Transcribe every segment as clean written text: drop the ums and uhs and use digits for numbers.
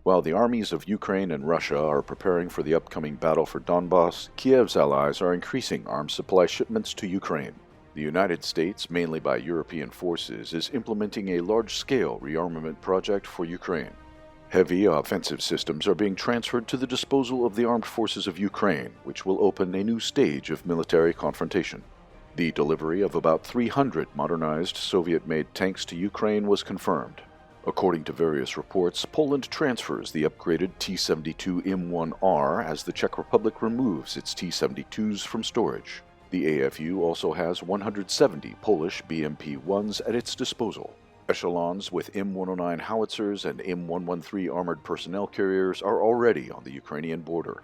While the armies of Ukraine and Russia are preparing for the upcoming battle for Donbass, Kiev's allies are increasing arms supply shipments to Ukraine. The United States, mainly by European forces, is implementing a large-scale rearmament project for Ukraine. Heavy offensive systems are being transferred to the disposal of the armed forces of Ukraine, which will open a new stage of military confrontation. The delivery of about 300 modernized Soviet-made tanks to Ukraine was confirmed. According to various reports, Poland transfers the upgraded T-72 M1R as the Czech Republic removes its T-72s from storage. The AFU also has 170 Polish BMP-1s at its disposal. Echelons with M109 howitzers and M113 armored personnel carriers are already on the Ukrainian border.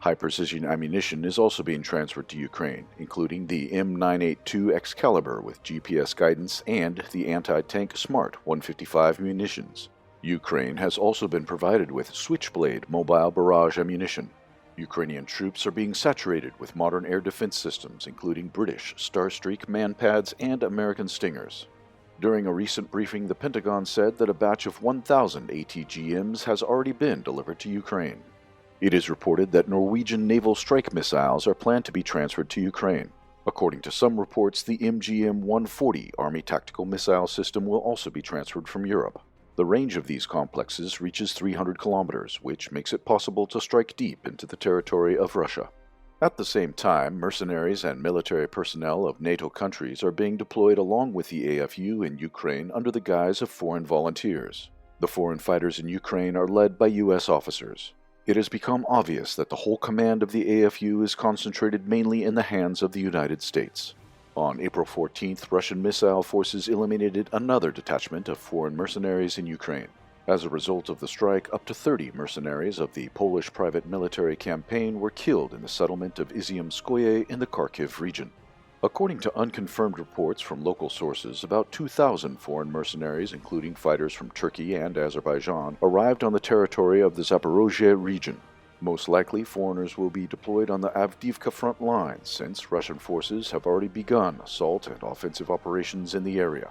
High-precision ammunition is also being transferred to Ukraine, including the M982 Excalibur with GPS guidance and the anti-tank Smart 155 munitions. Ukraine has also been provided with Switchblade mobile barrage ammunition. Ukrainian troops are being saturated with modern air defense systems, including British Starstreak Manpads and American Stingers. During a recent briefing, the Pentagon said that a batch of 1,000 ATGMs has already been delivered to Ukraine. It is reported that Norwegian naval strike missiles are planned to be transferred to Ukraine. According to some reports, the MGM-140 Army tactical missile system will also be transferred from Europe. The range of these complexes reaches 300 kilometers, which makes it possible to strike deep into the territory of Russia. At the same time, mercenaries and military personnel of NATO countries are being deployed along with the AFU in Ukraine under the guise of foreign volunteers. The foreign fighters in Ukraine are led by U.S. officers. It has become obvious that the whole command of the AFU is concentrated mainly in the hands of the United States. On April 14th, Russian missile forces eliminated another detachment of foreign mercenaries in Ukraine. As a result of the strike, up to 30 mercenaries of the Polish private military campaign were killed in the settlement of Iziumskoye in the Kharkiv region. According to unconfirmed reports from local sources, about 2,000 foreign mercenaries, including fighters from Turkey and Azerbaijan, arrived on the territory of the Zaporozhye region. Most likely, foreigners will be deployed on the Avdiivka front lines, since Russian forces have already begun assault and offensive operations in the area.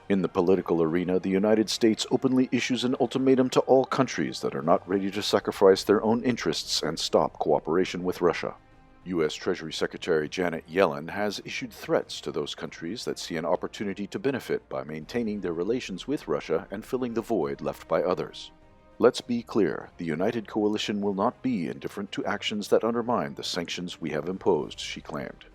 In the political arena, the United States openly issues an ultimatum to all countries that are not ready to sacrifice their own interests and stop cooperation with Russia. U.S. Treasury Secretary Janet Yellen has issued threats to those countries that see an opportunity to benefit by maintaining their relations with Russia and filling the void left by others. Let's be clear, the United Coalition will not be indifferent to actions that undermine the sanctions we have imposed, she claimed.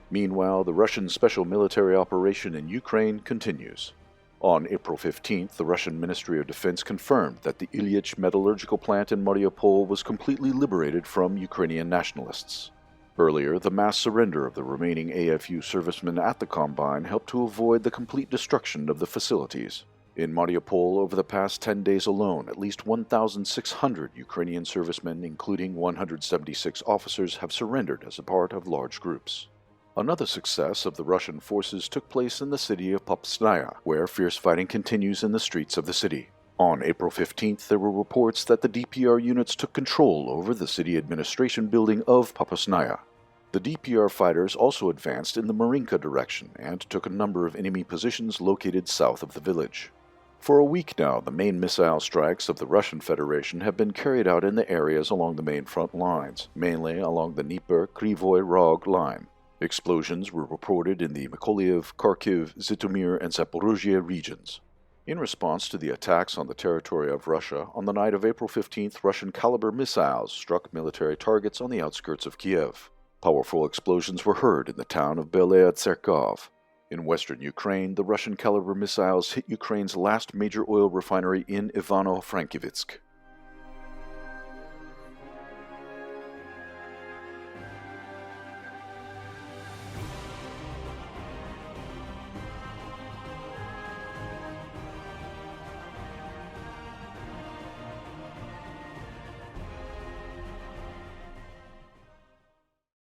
Meanwhile, the Russian special military operation in Ukraine continues. On April 15th, the Russian Ministry of Defense confirmed that the Ilyich Metallurgical Plant in Mariupol was completely liberated from Ukrainian nationalists. Earlier, the mass surrender of the remaining AFU servicemen at the Combine helped to avoid the complete destruction of the facilities. In Mariupol, over the past 10 days alone, at least 1,600 Ukrainian servicemen, including 176 officers, have surrendered as a part of large groups. Another success of the Russian forces took place in the city of Popasnaya, where fierce fighting continues in the streets of the city. On April 15th, there were reports that the DPR units took control over the city administration building of Popasnaya. The DPR fighters also advanced in the Marinka direction and took a number of enemy positions located south of the village. For a week now, the main missile strikes of the Russian Federation have been carried out in the areas along the main front lines, mainly along the Dnieper-Krivoy Rog line. Explosions were reported in the Mykolaiv, Kharkiv, Zhytomyr, and Zaporozhye regions. In response to the attacks on the territory of Russia, on the night of April 15th, Russian Caliber missiles struck military targets on the outskirts of Kiev. Powerful explosions were heard in the town of Belaya Tserkov. In western Ukraine, the Russian Caliber missiles hit Ukraine's last major oil refinery in Ivano-Frankivsk.